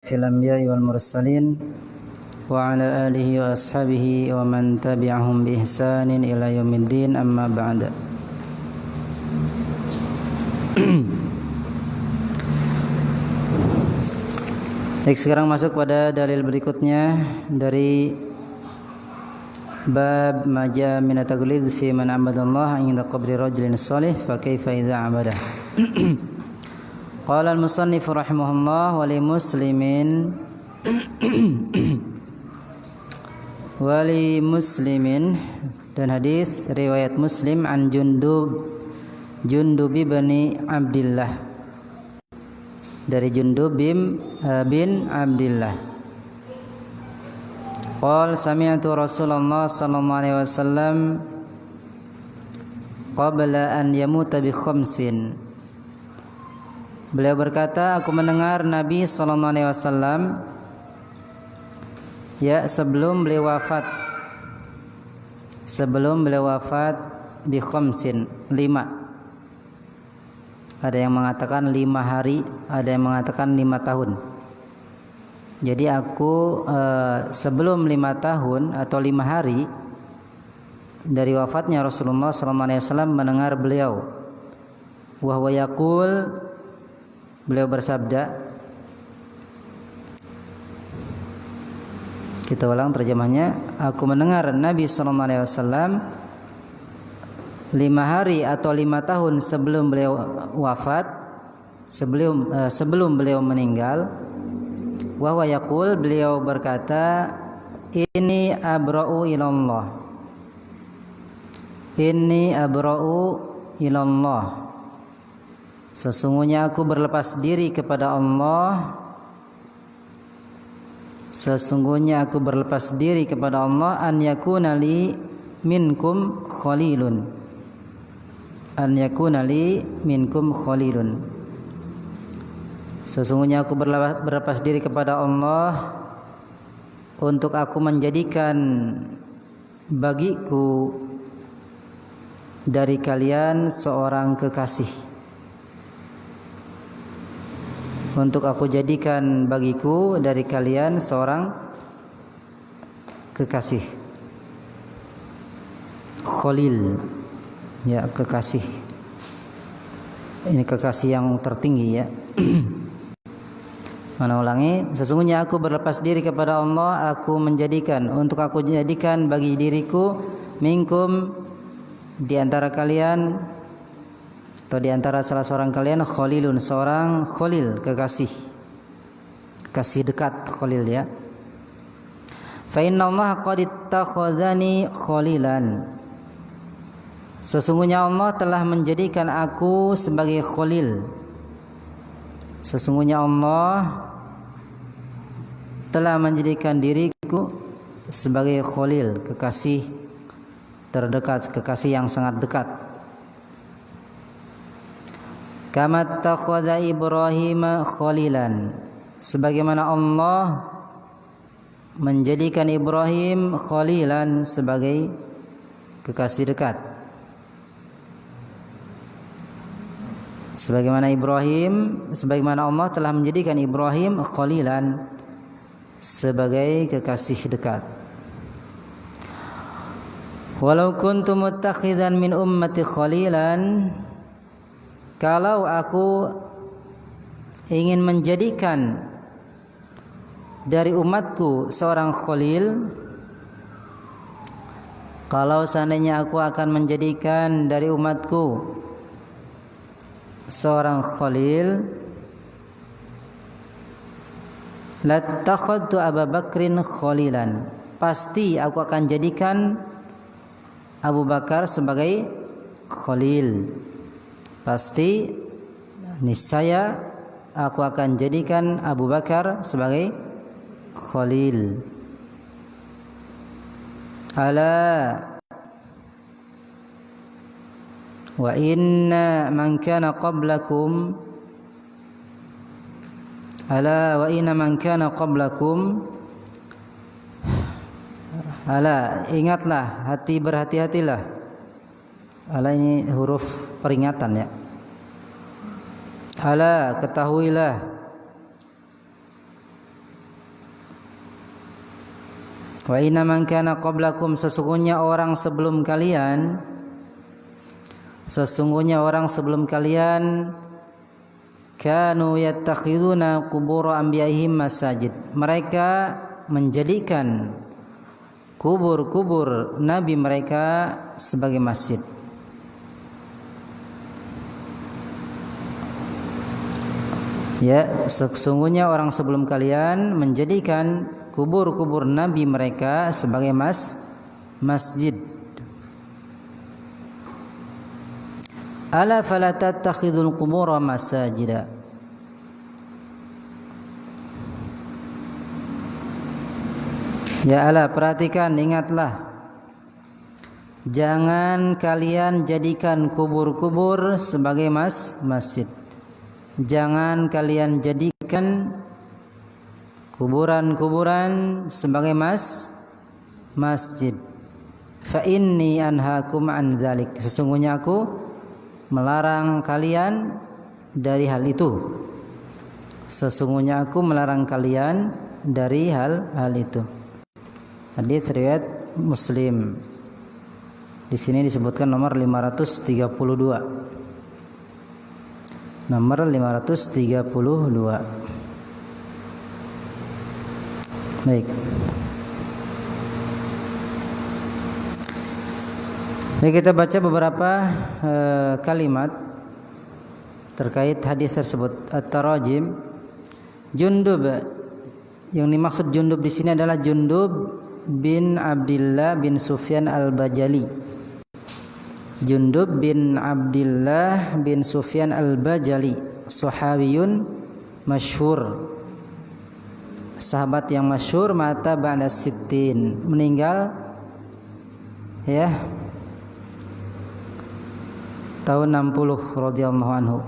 fil anbiya'i wal mursalin wa ala alihi wa ashabihi wa man tabi'ahum bi ihsanin ila yaumiddin, amma ba'da. Baik, sekarang masuk pada dalil berikutnya dari bab maja min at-taghlid fi man 'abadallaha 'inda qabri rajulin salih fa kaifa idza 'abada. Qala al-musannif rahimahullah wa li muslimin dan hadis riwayat Muslim an Jundub bin Abdillah, dari Jundub bin Abdillah. Qala sami'tu Rasulullah sallallahu alaihi wasallam qabla an yamuta bi khamsin. Beliau berkata, aku mendengar Nabi sallallahu alaihi wasallam sebelum beliau wafat bi khamsin, 5. Ada yang mengatakan 5 hari, ada yang mengatakan 5 tahun. Jadi aku sebelum 5 tahun atau 5 hari dari wafatnya Rasulullah SAW mendengar beliau, wa huwa yaqul, beliau bersabda. Kita ulang terjemahnya. Aku mendengar Nabi SAW 5 hari atau 5 tahun sebelum beliau wafat, sebelum beliau meninggal. Wa huwa yaqul, beliau berkata, inni abra'u ilallah, inni abra'u ilallah, sesungguhnya aku berlepas diri kepada Allah, sesungguhnya aku berlepas diri kepada Allah, an yakuna li minkum khalilun, an yakuna li minkum khalilun, sesungguhnya aku berlepas diri kepada Allah untuk aku menjadikan bagiku dari kalian seorang kekasih, untuk aku jadikan bagiku dari kalian seorang kekasih. Khalil, ya, kekasih. Ini kekasih yang tertinggi, ya. Mana ulangi, sesungguhnya aku berlepas diri kepada Allah, aku menjadikan, untuk aku jadikan bagi diriku, minkum, di antara kalian atau di antara salah seorang kalian, khalilun, seorang khalil, kekasih dekat, khalil, ya. Fa inna Allah qad ittakhadhani khalilan, sesungguhnya Allah telah menjadikan aku sebagai khalil, sesungguhnya Allah telah menjadikan diriku sebagai khalil, kekasih terdekat, kekasih yang sangat dekat. Kama takhadha Ibrahim khalilan, sebagaimana Allah menjadikan Ibrahim khalilan, sebagai kekasih dekat. Sebagaimana Allah telah menjadikan Ibrahim khalilan, sebagai kekasih dekat. Walau kuntu muttakhidan min ummati khalilan, kalau aku ingin menjadikan dari umatku seorang khalil, kalau seandainya aku akan menjadikan dari umatku seorang khalil, lattakhadtu Abu Bakrin khalilan, pasti aku akan jadikan Abu Bakar sebagai khalil. Pasti, niscaya aku akan jadikan Abu Bakar sebagai khalil. Ala wa inna man kana qablakum, ala wa inna man kana qablakum, ala, ingatlah, berhati-hatilah. Ala ini huruf peringatan, ya. Ala, ketahuilah, Wa inna man kana qablakum, sesungguhnya orang sebelum kalian kanu yattakhiduna qubur anbiya'ihim masajid, mereka menjadikan kubur-kubur nabi mereka sebagai masjid. Ya, sesungguhnya orang sebelum kalian menjadikan kubur-kubur nabi mereka sebagai masjid. Ala fala tattakhidul qubura masajida. Ya ala, perhatikan, ingatlah, jangan kalian jadikan kubur-kubur sebagai masjid. Jangan kalian jadikan kuburan-kuburan sebagai masjid. Fa inni anhaakum an dzalik, sesungguhnya aku melarang kalian dari hal itu. Sesungguhnya aku melarang kalian dari hal itu. Hadis riwayat Muslim. Di sini disebutkan nomor 532. Nomor 532. Baik. Baik, kita baca beberapa kalimat terkait hadis tersebut. At-tarajim. Jundub, yang dimaksud Jundub di sini adalah Jundub bin Abdullah bin Sufyan al-Bajali. Jundub bin Abdullah bin Sufyan al-Bajali, sahabiyun masyhur, sahabat yang masyhur, mata ba'da sittin, meninggal ya tahun 60 radhiyallahu anhu.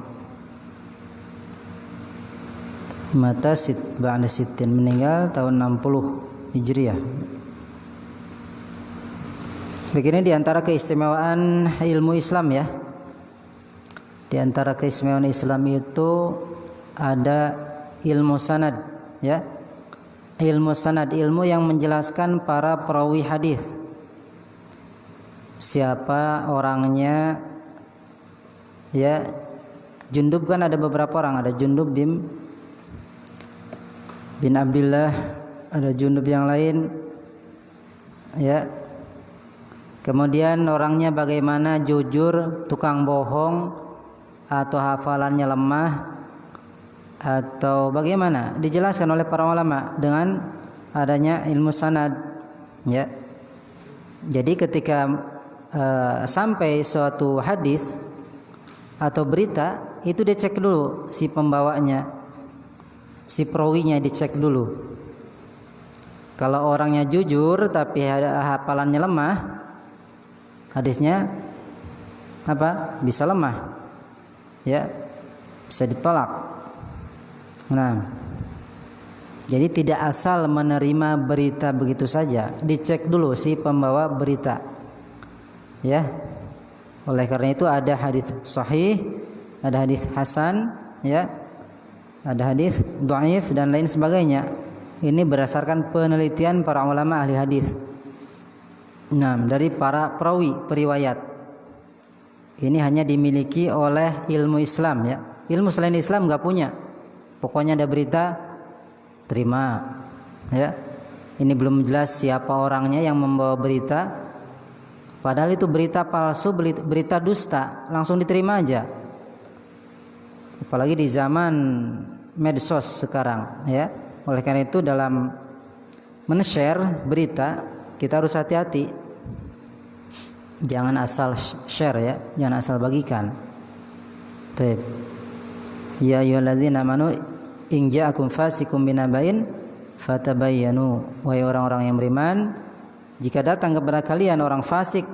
Mata ba'da sittin, meninggal tahun 60 Hijriah. Begini di antara keistimewaan ilmu Islam ya. Di antara keistimewaan Islam itu ada ilmu sanad ya. Ilmu sanad, ilmu yang menjelaskan para perawi hadis. Siapa orangnya ya. Jundub kan ada beberapa orang, ada Jundub bin Abdullah, ada Jundub yang lain ya. Kemudian orangnya bagaimana, jujur, tukang bohong, atau hafalannya lemah, atau bagaimana, dijelaskan oleh para ulama dengan adanya ilmu sanad ya. Jadi ketika sampai suatu hadis atau berita, itu dicek dulu si pembawanya, si perawinya dicek dulu. Kalau orangnya jujur tapi hafalannya lemah, hadisnya bisa lemah ya, bisa ditolak. Nah, jadi tidak asal menerima berita begitu saja, dicek dulu si pembawa berita ya. Oleh karena itu ada hadis sahih, ada hadis hasan ya, ada hadis dhaif dan lain sebagainya. Ini berdasarkan penelitian para ulama ahli hadis. Nah, dari para perawi periwayat. Ini hanya dimiliki oleh ilmu Islam ya. Ilmu selain Islam enggak punya. Pokoknya ada berita, terima ya. Ini belum jelas siapa orangnya yang membawa berita. Padahal itu berita palsu, berita dusta, langsung diterima aja. Apalagi di zaman medsos sekarang ya. Oleh karena itu dalam men-share berita kita harus hati-hati. Jangan asal share ya, jangan asal bagikan. Baik. Ya ayyuhalladzina amanu in ja'akum fasiqun binaba'in fatabayyanu. Wahai orang-orang yang beriman, jika datang kepada kalian orang fasik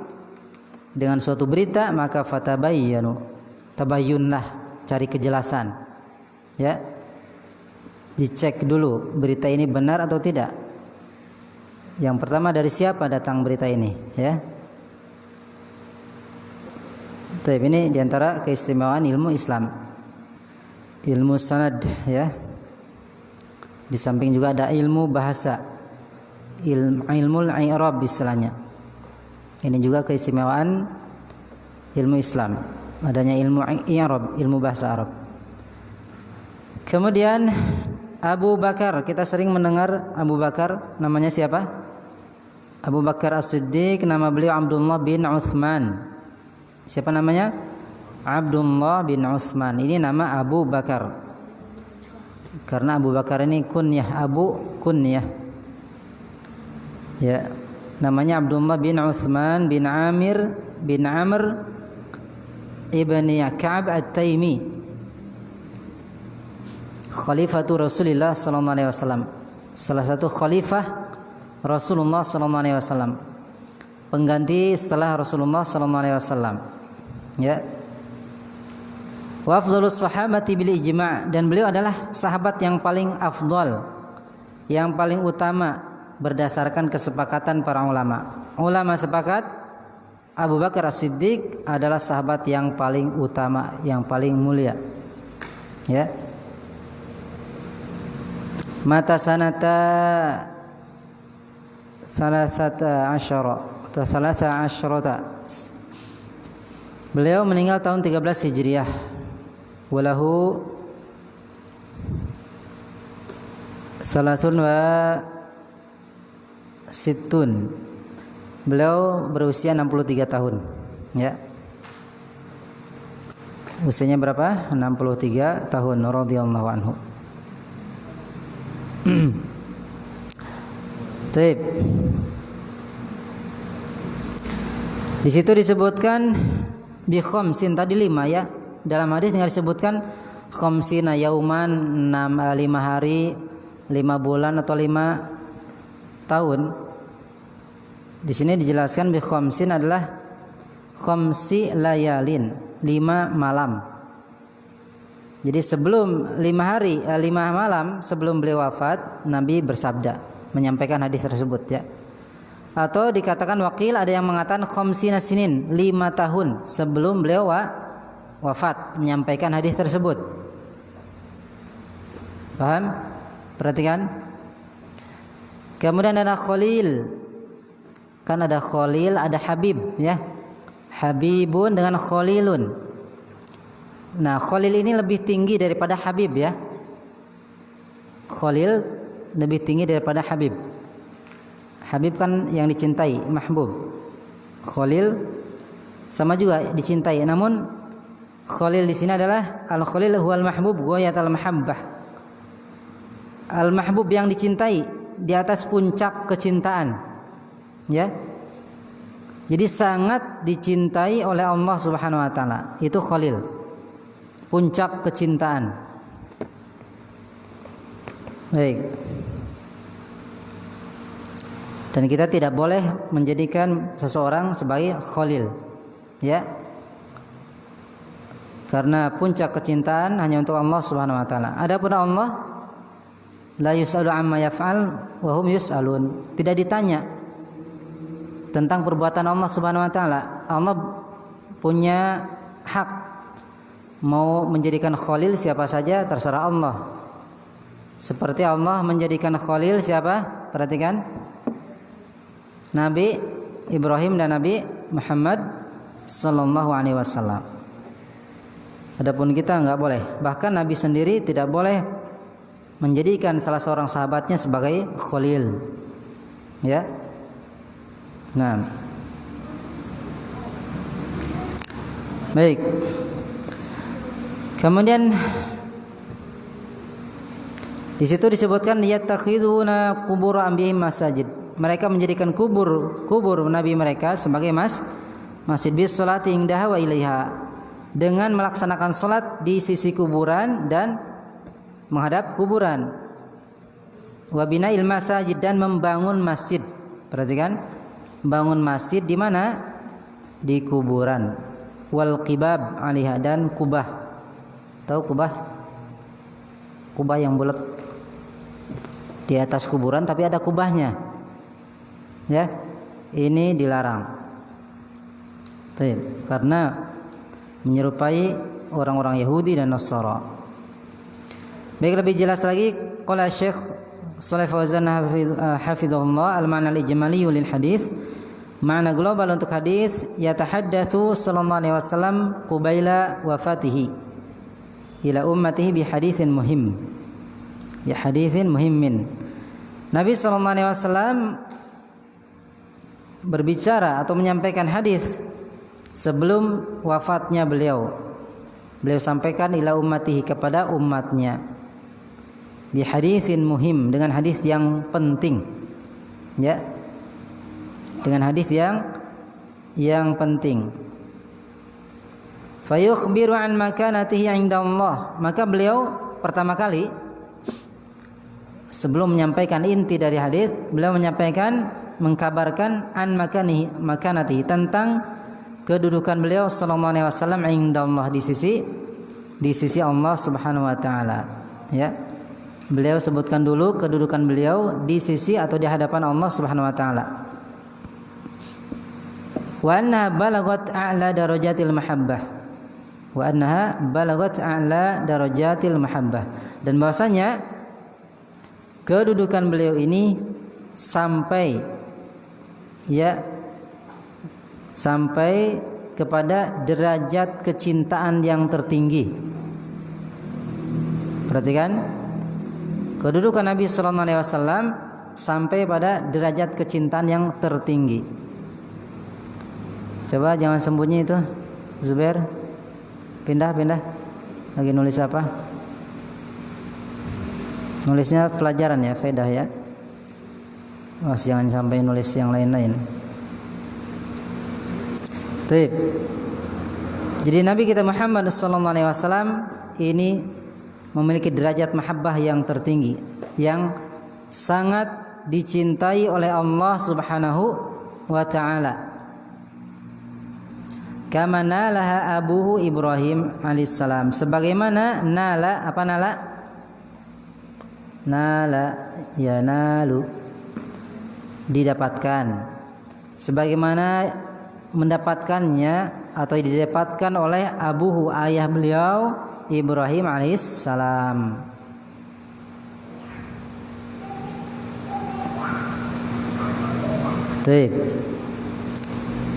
dengan suatu berita, maka fatabayyanu. Tabayyunlah, cari kejelasan. Ya. Dicek dulu berita ini benar atau tidak. Yang pertama, dari siapa datang berita ini ya. Ini diantara keistimewaan ilmu Islam, ilmu sanad ya. Di samping juga ada ilmu bahasa. ilmul i'rab istilahnya. Ini juga keistimewaan ilmu Islam, adanya ilmu i'rab, ilmu bahasa Arab. Kemudian Abu Bakar, kita sering mendengar Abu Bakar, namanya siapa? Abu Bakar As-Siddiq, nama beliau Abdullah bin Utsman. Siapa namanya? Abdullah bin Utsman. Ini nama Abu Bakar. Karena Abu Bakar ini kunyah, Abu kunyah. Ya, namanya Abdullah bin Utsman bin Amir bin Amr ibni Ka'ab At-Taimi, Khalifatu Rasulullah sallallahu alaihi wasallam. Salah satu khalifah Rasulullah sallallahu alaihi wasallam. Pengganti setelah Rasulullah sallallahu alaihi wasallam. Ya. Wa afdhalus sahabati bil ijma', dan beliau adalah sahabat yang paling afdal, yang paling utama berdasarkan kesepakatan para ulama. Ulama sepakat Abu Bakar As-Siddiq adalah sahabat yang paling utama, yang paling mulia. Ya. Mata sanata salasata asyarata. Beliau meninggal tahun 13 Hijriah. Walahu salatun wa situn. Beliau berusia 63 tahun, ya. Usianya berapa? 63 tahun radhiyallahu anhu. Baik. Di situ disebutkan bi khamsin, tadi 5 ya. Dalam hadis tinggal disebutkan khamsina yauman, 5 hari, 5 bulan atau 5 tahun. Di sini dijelaskan bi khamsin adalah khamsi layalin, 5 malam. Jadi sebelum 5 hari, 5 malam sebelum beliau wafat, Nabi bersabda, menyampaikan hadis tersebut, ya. Atau dikatakan wakil, ada yang mengatakan khamsina sinin, 5 tahun sebelum beliau wafat menyampaikan hadis tersebut. Paham? Perhatikan. Kemudian ada Khalil. Kan ada Khalil, ada Habib, ya. Habibun dengan Khalilun. Nah, Khalil ini lebih tinggi daripada Habib, ya. Khalil lebih tinggi daripada Habib. Habib kan yang dicintai, mahbub. Khalil sama juga dicintai, namun Khalil di sini adalah al-Khalil huwal mahbub ghayat al-mahabbah. Al-mahbub yang dicintai di atas puncak kecintaan. Ya. Jadi sangat dicintai oleh Allah Subhanahu wa taala. Itu Khalil. Puncak kecintaan. Baik. Dan kita tidak boleh menjadikan seseorang sebagai Khalil. Ya. Karena puncak kecintaan hanya untuk Allah Subhanahu wa taala. Adapun Allah la yus'alu amma yaf'al wa hum yus'alun. Tidak ditanya tentang perbuatan Allah Subhanahu wa taala. Allah punya hak mau menjadikan khalil siapa saja, terserah Allah. Seperti Allah menjadikan khalil siapa? Perhatikan. Nabi Ibrahim dan Nabi Muhammad sallallahu alaihi wasallam. Adapun kita enggak boleh. Bahkan Nabi sendiri tidak boleh menjadikan salah seorang sahabatnya sebagai khalil. Ya. Nah. Baik. Kemudian di situ disebutkan yattakhiduna qubur anbiya'ihim masajid. Mereka menjadikan kubur nabi mereka sebagai masjid bis salati indaha wa ilaiha, dengan melaksanakan salat di sisi kuburan dan menghadap kuburan. Wa bina'il masajid, dan membangun masjid. Perhatikan, bangun masjid di mana? Di kuburan. Wal qibab 'alaiha, dan kubah. Tahu kubah? Kubah yang bulat di atas kuburan tapi ada kubahnya. Ya. Ini dilarang. Karena menyerupai orang-orang Yahudi dan Nasara. Baik, lebih jelas lagi qala Syekh Shalih Fauzan hafizahullah, al-ma'na al-ijmali lil hadis, makna global untuk hadis, yatahaddatsu sallallahu alaihi wasallam qubaila wafatihi ila ummatihi bi haditsin muhim. Ya haditsin muhimmin. Nabi sallallahu alaihi wasallam berbicara atau menyampaikan hadis sebelum wafatnya beliau. Beliau sampaikan ila ummatihi, kepada umatnya, bi haditsin muhim, dengan hadis yang penting. Ya. Dengan hadis yang penting. Fayukhbiru an makanatihi 'inda Allah. Maka beliau pertama kali sebelum menyampaikan inti dari hadis, beliau menyampaikan, mengkabarkan an makanatihi, tentang kedudukan beliau sallallahu alaihi wasallam 'inda Allah, di sisi Allah Subhanahu wa taala. Ya. Beliau sebutkan dulu kedudukan beliau di sisi atau di hadapan Allah Subhanahu wa taala. Wa annaha balagat a'la darajatil mahabbah. Wa annaha balagat a'la darajatil mahabbah. Dan bahwasanya kedudukan beliau ini sampai kepada derajat kecintaan yang tertinggi. Perhatikan, kedudukan Nabi sallallahu alaihi wasallam sampai pada derajat kecintaan yang tertinggi. Coba jangan sembunyi itu, Zubair. Pindah. Lagi nulis apa? Nulisnya pelajaran ya, faedah ya. Mas, jangan sampai nulis yang lain-lain. Baik. Jadi Nabi kita Muhammad sallallahu alaihi wasallam ini memiliki derajat mahabbah yang tertinggi, yang sangat dicintai oleh Allah Subhanahu wa taala. Kama nalaha abuhu Ibrahim alaihissalam, sebagaimana nala, apa nala? Nala ya nalu, didapatkan, sebagaimana mendapatkannya atau didapatkan oleh abuhu, ayah beliau Ibrahim alaihissalam. Baik.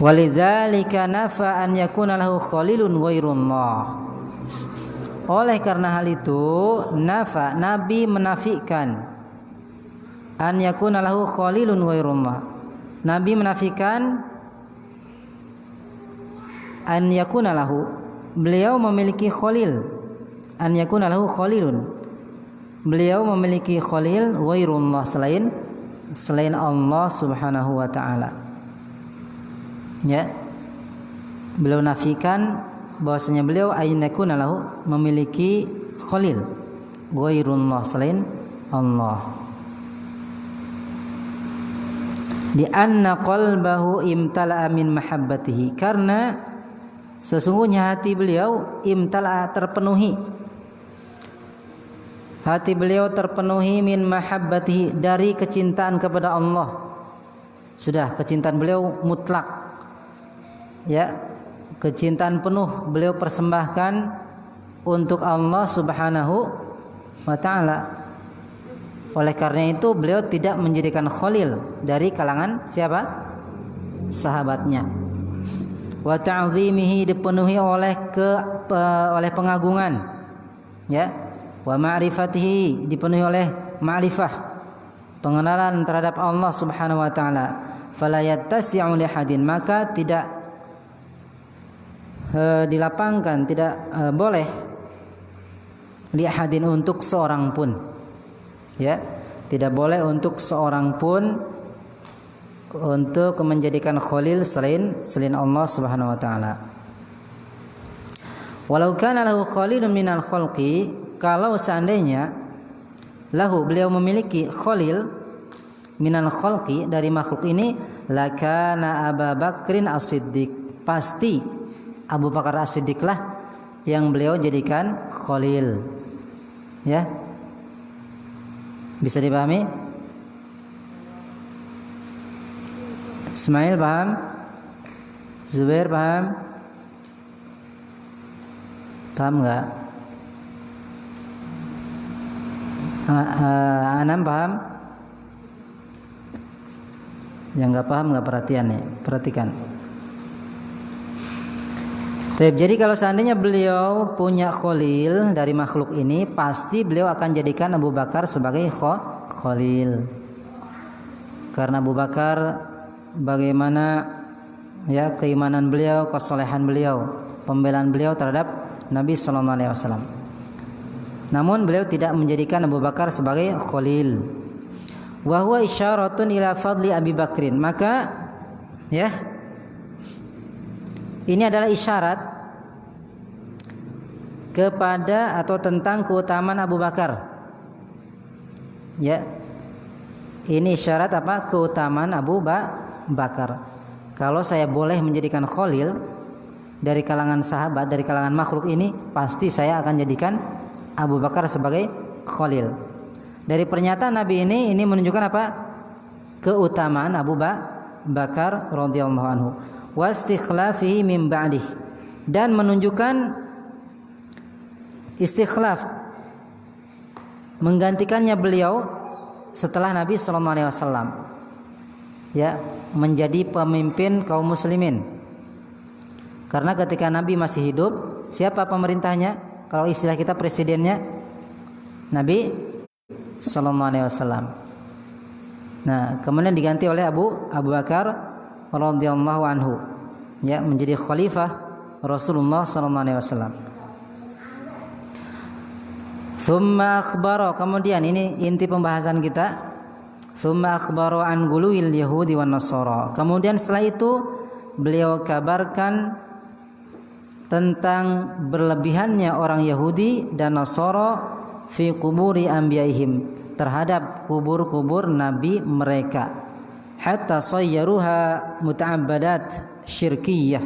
Walidzalika nafa an yakuna lahu khalilun ghairullah. Oleh karena hal itu, Nabi menafikan an yakuna lahu khalilun ghairullah. Nabi menafikan an yakuna lahu, beliau memiliki khalil. An yakuna lahu khalilun, beliau memiliki khalil ghairullah, selain Allah Subhanahu wa taala. Ya, beliau nafikan bahwasanya beliau ayyakuna lahu, memiliki khalil ghairullah, selain Allah. Di anna qalbahu imtala'a min mahabbatihi, karena sesungguhnya hati beliau imtala'a, terpenuhi, hati beliau terpenuhi min mahabbatihi, dari kecintaan kepada Allah. Sudah, kecintaan beliau mutlak. Ya, kecintaan penuh beliau persembahkan untuk Allah Subhanahu wa taala. Oleh karena itu beliau tidak menjadikan khalil dari kalangan siapa? Sahabatnya. Wa ta'zimihi, dipenuhi oleh pengagungan. Ya. Wa ma'rifatihi, dipenuhi oleh ma'rifah, pengenalan terhadap Allah Subhanahu wa taala. Fala yattasi'u li hadin, maka tidak dilapangkan, tidak boleh li'ahadin, untuk seorang pun. Ya, tidak boleh untuk seorang pun untuk menjadikan khalil selain Allah Subhanahu wa taala. Walau kana lahu khalilun minal khalqi, kalau seandainya lahu, beliau memiliki khalil minal khalqi, dari makhluk ini, lakana Abu Bakrin as-Siddiq, pasti Abu Bakar as-Siddiq lah yang beliau jadikan khalil. Ya, bisa dipahami? Ismail paham? Zubair paham? Paham enggak? Anam paham? Yang nggak paham nggak perhatian ya, perhatikan. Jadi kalau seandainya beliau punya khalil dari makhluk ini, pasti beliau akan jadikan Abu Bakar sebagai khalil. Karena Abu Bakar bagaimana ya keimanan beliau, kesolehan beliau, pembelaan beliau terhadap Nabi sallallahu alaihi wasallam. Namun beliau tidak menjadikan Abu Bakar sebagai khalil. Wa huwa isyaratun ila fadli Abi Bakrin. Maka ya, ini adalah isyarat kepada atau tentang keutamaan Abu Bakar. Ya. Ini isyarat apa? Keutamaan Abu Bakar. Kalau saya boleh menjadikan khalil dari kalangan sahabat, dari kalangan makhluk ini, pasti saya akan jadikan Abu Bakar sebagai khalil. Dari pernyataan Nabi ini menunjukkan apa? Keutamaan Abu Bakar radhiyallahu anhu. Wastikhlafihi min ba'dih, dan menunjukkan istikhlaf, menggantikannya beliau setelah Nabi sallallahu alaihi wasallam, ya, menjadi pemimpin kaum muslimin. Karena ketika Nabi masih hidup, siapa pemerintahnya? Kalau istilah kita presidennya Nabi sallallahu alaihi wasallam. Nah, kemudian diganti oleh Abu Bakar radhiyallahu anhu, ya, menjadi khalifah Rasulullah sallallahu alaihi wasallam. Summa akhbaro, kemudian ini inti pembahasan kita. Summa akhbaro an guluil yahudi wan nasara. Kemudian setelah itu beliau kabarkan tentang berlebihannya orang Yahudi dan Nasara fi quburi anbiyaihim, terhadap kubur-kubur nabi mereka, hatta sayyaruha muta'abbadat syirkiyah,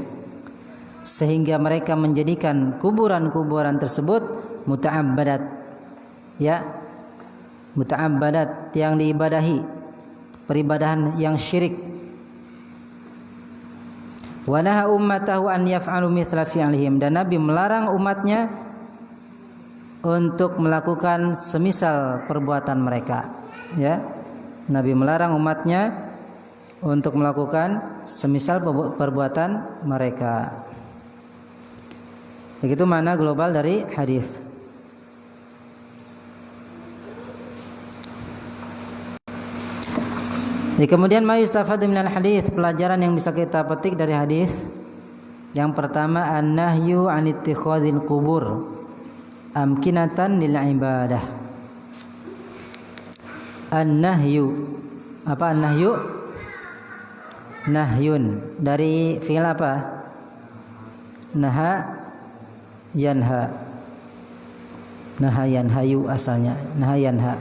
sehingga mereka menjadikan kuburan-kuburan tersebut muta'abbadat, ya, muta'abbadat yang diibadahi, peribadahan yang syirik. Wa naha ummatahu an yaf'alu mithla fi'lihim, dan Nabi melarang umatnya untuk melakukan semisal perbuatan mereka, ya. Nabi melarang umatnya untuk melakukan semisal perbuatan mereka. Begitu makna global dari hadis. Kemudian ma yustafadu minal hadis, pelajaran yang bisa kita petik dari hadis. Yang pertama, an-nahyu an ittikhadil qubur amkinatan lil ibadah. An-nahyu, apa an-nahyu? Nahyun, dari fi'il apa? Naha yanha. Naha yanhayu asalnya, naha yanha.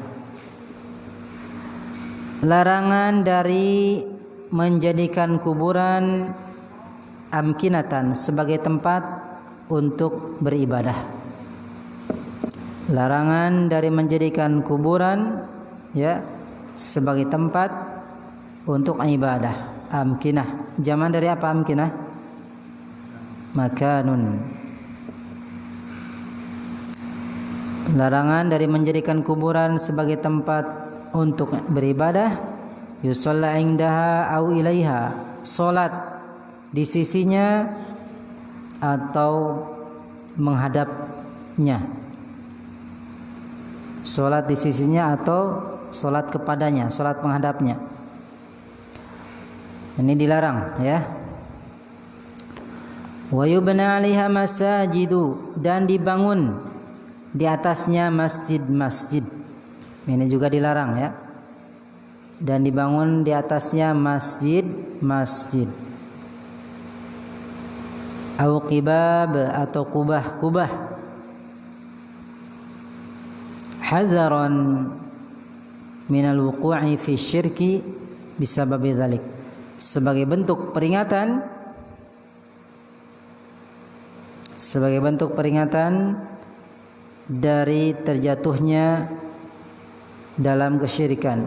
Larangan dari menjadikan kuburan amkinatan sebagai tempat untuk beribadah. Larangan dari menjadikan kuburan, ya, sebagai tempat untuk ibadah. Amkinah, jaman dari apa amkinah? Makanun. Larangan dari menjadikan kuburan sebagai tempat untuk beribadah. Yusalla indaha au ilaiha, salat di sisinya atau menghadapnya. Salat di sisinya atau salat kepadanya, salat menghadapnya. Ini dilarang, ya. Wa yubna 'alaiha masajidu, dan dibangun di atasnya masjid-masjid. Ini juga dilarang, ya. Dan dibangun di atasnya masjid-masjid. Au qibab, atau kubah-kubah. Hadzaran minal wuqu'i fi syirki bisababi dzalik, sebagai bentuk peringatan, dari terjatuhnya dalam kesyirikan,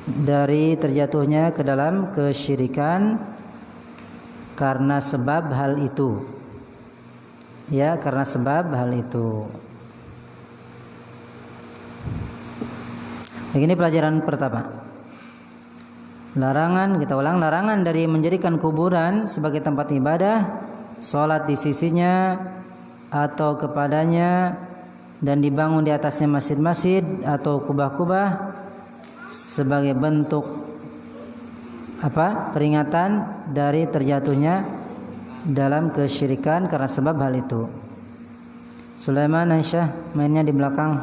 dari terjatuhnya ke dalam kesyirikan karena sebab hal itu, ya, karena sebab hal itu. Ini pelajaran pertama. Larangan, kita ulang, larangan dari menjadikan kuburan sebagai tempat ibadah, sholat di sisinya atau kepadanya, dan dibangun di atasnya masjid-masjid atau kubah-kubah sebagai bentuk peringatan dari terjatuhnya dalam kesyirikan karena sebab hal itu. Sulaiman, Aisyah, mainnya di belakang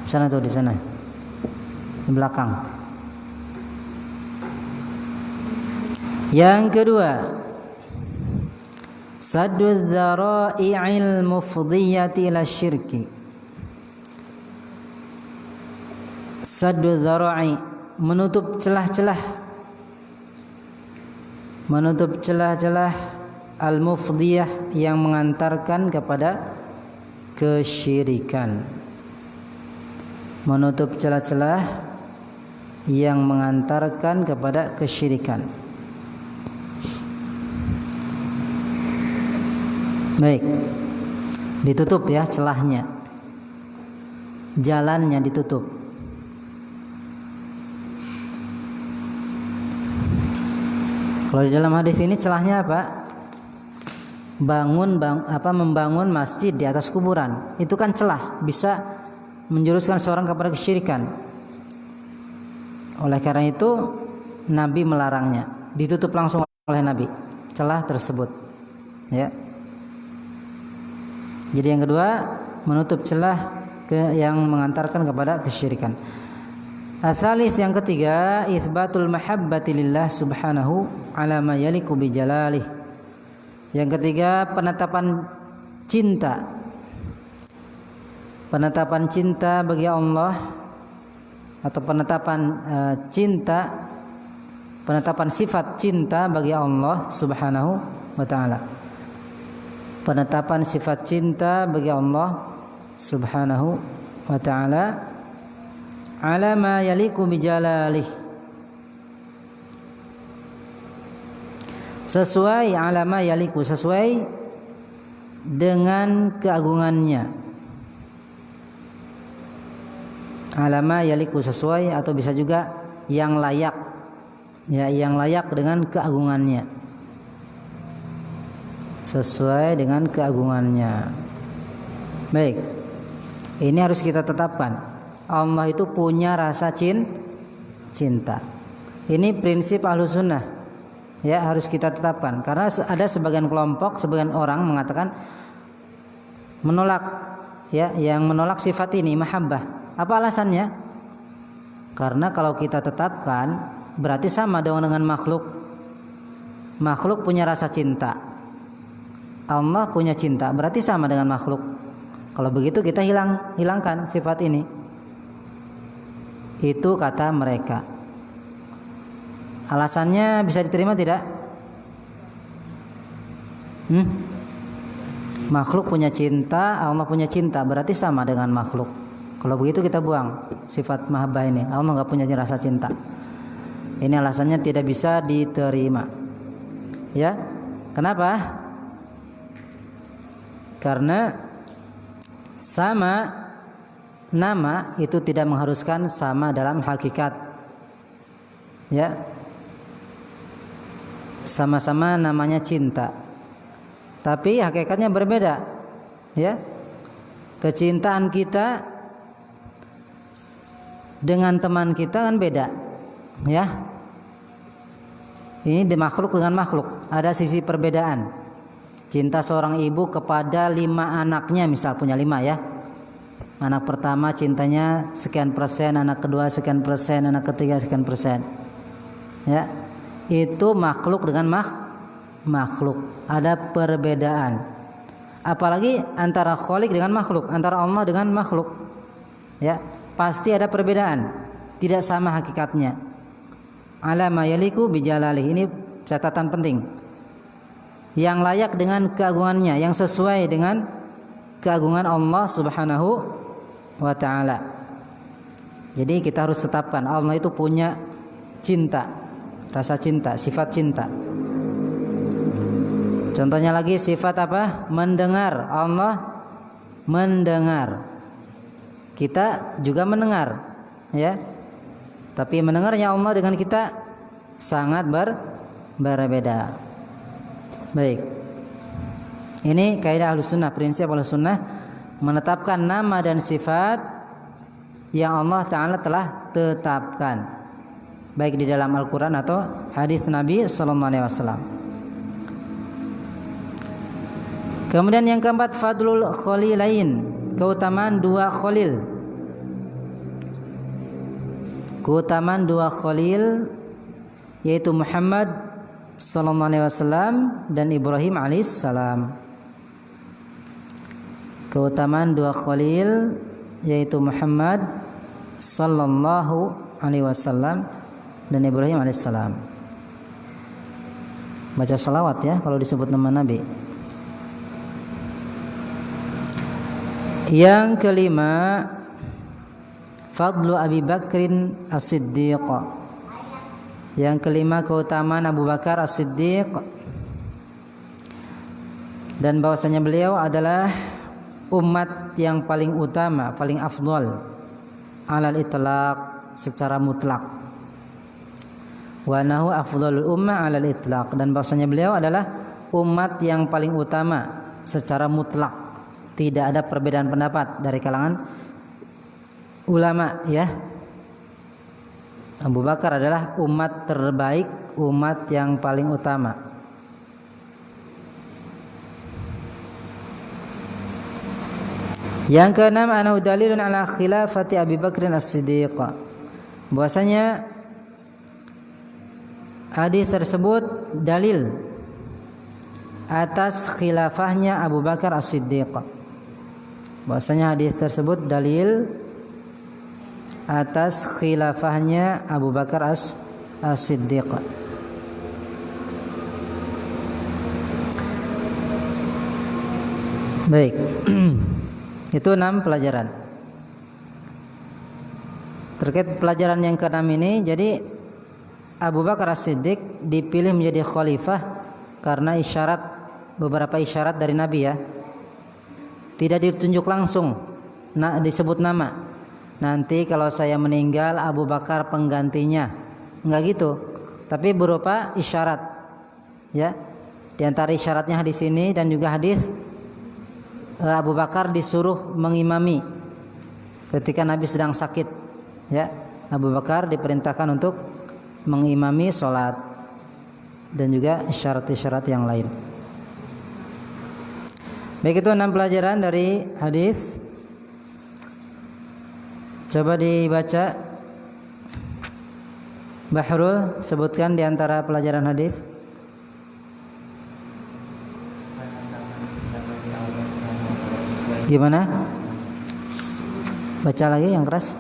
sana tuh, di sana di belakang. Yang kedua, saddu dzara'i'il mufdiyati ila syirki. Saddu dzara'i, menutup celah-celah al-mufdiyah yang mengantarkan kepada kesyirikan. Menutup celah-celah yang mengantarkan kepada kesyirikan. Baik, ditutup ya celahnya, jalannya ditutup. Kalau di dalam hadis ini celahnya apa? Membangun masjid di atas kuburan. Itu kan celah, bisa menjuruskan seorang kepada kesyirikan. Oleh karena itu Nabi melarangnya, ditutup langsung oleh Nabi celah tersebut. Ya. Jadi yang kedua, menutup celah yang mengantarkan kepada kesyirikan. Atsalis, yang ketiga, itsbatul mahabbati lillah subhanahu ala ma yaliqu bi jalalih. Yang ketiga, penetapan cinta. Penetapan cinta bagi Allah, atau penetapan sifat cinta bagi Allah subhanahu wa ta'ala. Penetapan sifat cinta bagi Allah subhanahu wa ta'ala ala ma yaliqu bi jalalih, sesuai ala ma yaliqu, sesuai dengan keagungannya. Ala ma yaliqu, sesuai, atau bisa juga yang layak, ya, yang layak dengan keagungannya, sesuai dengan keagungannya. Baik, ini harus kita tetapkan. Allah itu punya rasa cinta. Ini prinsip Ahlus Sunnah, ya, harus kita tetapkan. Karena ada sebagian kelompok, sebagian orang mengatakan menolak, ya, yang menolak sifat ini, mahabbah. Apa alasannya? Karena kalau kita tetapkan berarti sama dengan makhluk. Makhluk punya rasa cinta, Allah punya cinta, berarti sama dengan makhluk. Kalau begitu kita hilangkan sifat ini. Itu kata mereka. Alasannya bisa diterima tidak? Makhluk punya cinta, Allah punya cinta, berarti sama dengan makhluk. Kalau begitu kita buang sifat mahabbah ini. Allah nggak punya rasa cinta. Ini alasannya tidak bisa diterima. Ya, kenapa? Karena sama nama itu tidak mengharuskan sama dalam hakikat. Ya. Sama-sama namanya cinta, tapi hakikatnya berbeda. Ya. Kecintaan kita dengan teman kita kan beda. Ya. Ini di makhluk dengan makhluk ada sisi perbedaan. Cinta seorang ibu kepada 5 anaknya, misal punya 5 ya. Anak pertama cintanya sekian persen, anak kedua sekian persen, anak ketiga sekian persen. Ya, itu makhluk dengan makhluk. Ada perbedaan. Apalagi antara khaliq dengan makhluk, antara Allah dengan makhluk. Ya, pasti ada perbedaan. Tidak sama hakikatnya. Ala ma yaliqu bi jalalih. Ini catatan penting. Yang layak dengan keagungannya, yang sesuai dengan keagungan Allah subhanahu wa ta'ala. Jadi kita harus tetapkan Allah itu punya cinta, rasa cinta, sifat cinta. Contohnya lagi sifat apa? Mendengar. Allah mendengar. Kita juga mendengar, ya. Tapi mendengarnya Allah dengan kita sangat berbeda. Baik. Ini kaidah Ahlussunnah, prinsip Ahlussunnah menetapkan nama dan sifat yang Allah Ta'ala telah tetapkan, baik di dalam Al-Quran atau hadis Nabi Sallallahu Alaihi Wasallam. Kemudian yang keempat, fadlul khalilain, keutamaan dua khalil. Keutamaan dua khalil yaitu Muhammad Sallallahu Alaihi Wasallam dan Ibrahim alaihissalam. Keutamaan dua khalil yaitu Muhammad Sallallahu Alaihi Wasallam dan Ibrahim alaihissalam. Baca salawat ya kalau disebut nama Nabi. Yang kelima, fadlu Abi Bakrin As-Siddiq. Yang kelima, keutamaan Abu Bakar As-Siddiq, dan bahwasanya beliau adalah umat yang paling utama, paling afdal alal itlaq, secara mutlak. Wa nahu afdalul ummah alal itlaq, dan bahwasanya beliau adalah umat yang paling utama secara mutlak. Tidak ada perbedaan pendapat dari kalangan ulama ya. Abu Bakar adalah umat terbaik, umat yang paling utama. Yang keenam, anahu dalilun ala khilafati Abi Bakrin As-Siddiq. Bahwasanya hadis tersebut dalil atas khilafahnya Abu Bakar As-Siddiq. Bahwasanya hadis tersebut dalil atas khilafahnya Abu Bakar As-Siddiq. Baik. Itu 6 pelajaran. Terkait pelajaran yang ke-6 ini, jadi Abu Bakar As-Siddiq dipilih menjadi khalifah karena beberapa isyarat dari Nabi ya. Tidak ditunjuk langsung, disebut nama. Nanti kalau saya meninggal Abu Bakar penggantinya. Enggak gitu. Tapi berupa isyarat. Ya. Di antara isyaratnya hadis ini dan juga hadis Abu Bakar disuruh mengimami ketika Nabi sedang sakit. Ya, Abu Bakar diperintahkan untuk mengimami sholat dan juga isyarat-isyarat yang lain. Baik, itu 6 pelajaran dari hadis. Coba dibaca. Bahrul, sebutkan di antara pelajaran hadis. Gimana? Baca lagi yang keras.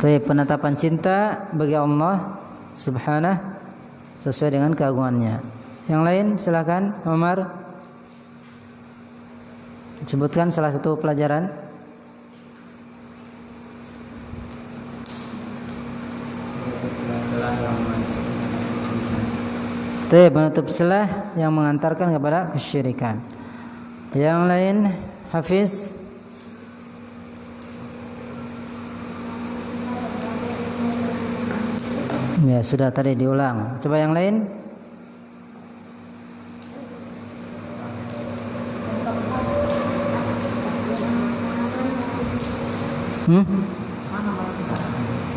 Penetapan cinta bagi Allah Subhanahu sesuai dengan keagungannya. Yang lain silakan, Omar. Sebutkan salah satu pelajaran. Menutup celah yang mengantarkan kepada kesyirikan. Yang lain, Hafiz. Ya sudah tadi diulang. Coba yang lain.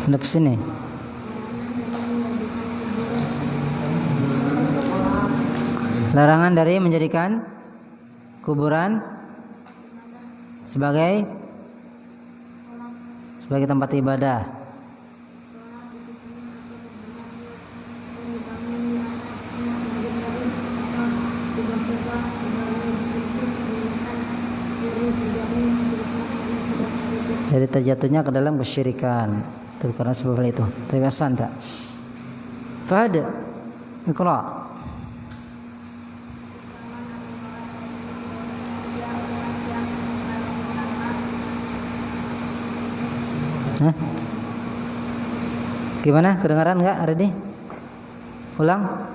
Hadap sini. Larangan dari menjadikan kuburan sebagai tempat ibadah. Jadi terjatuhnya ke dalam kesyirikan. Itu karena sebab itu. Tapi Hasan tak. Fahad, Iqra. Hah? Gimana? Kedengaran enggak, Ardi? Ulang.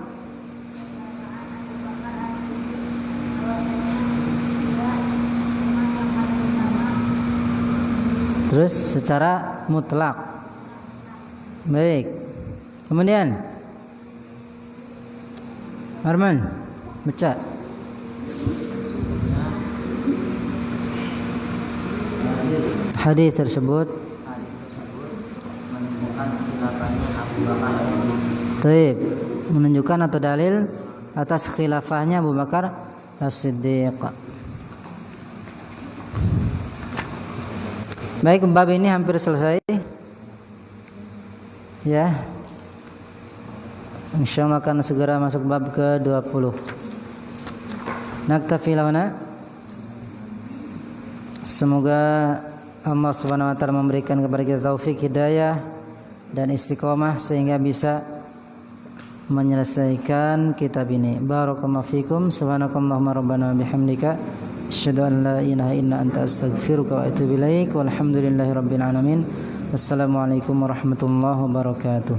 Terus secara mutlak. Baik. Kemudian Arman baca. Hadis tersebut menunjukkan khilafahnya Abu Bakar. Taib, menunjukkan atau dalil atas khilafahnya Abu Bakar As-Siddiq. Baik, bab ini hampir selesai. Ya. Insyaallah akan segera masuk bab ke-20. Naktafi lahuna. Semoga Allah Subhanahu wa taala memberikan kepada kita taufik, hidayah dan istiqomah sehingga bisa menyelesaikan kitab ini. Barakallahu fikum. Subhanakallahumma rabbana bihamdika asyhadu an la ilaha illa anta astaghfiruka wa atubu ilaik. Walhamdulillahirabbil alamin. Wassalamualaikum warahmatullahi wabarakatuh.